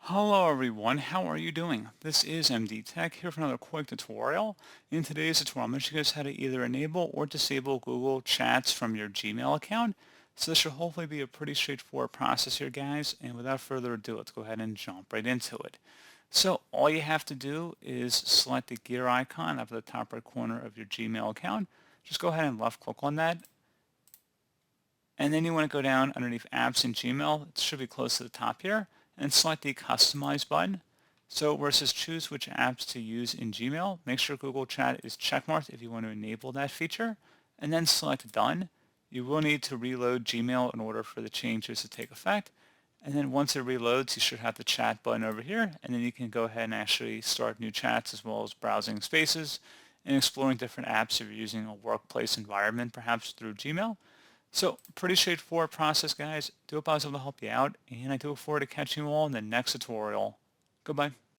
Hello everyone, how are you doing? This is MD Tech here for another quick tutorial. In today's tutorial, I'm going to show you guys how to either enable or disable Google Chats from your Gmail account. So this should hopefully be a pretty straightforward process here, guys. And without further ado, let's go ahead and jump right into it. So all you have to do is select the gear icon up at the top right corner of your Gmail account. Just go ahead and left click on that. And then you want to go down underneath apps in Gmail. It should be close to the top here, and select the customize button. So where it says choose which apps to use in Gmail, make sure Google Chat is checkmarked if you want to enable that feature, and then select done. You will need to reload Gmail in order for the changes to take effect. And then once it reloads, you should have the chat button over here, and then you can go ahead and actually start new chats as well as browsing spaces and exploring different apps if you're using a workplace environment, perhaps through Gmail. So pretty straightforward process, guys. Do hope I was able to help you out, and I do look forward to catching you all in the next tutorial. Goodbye.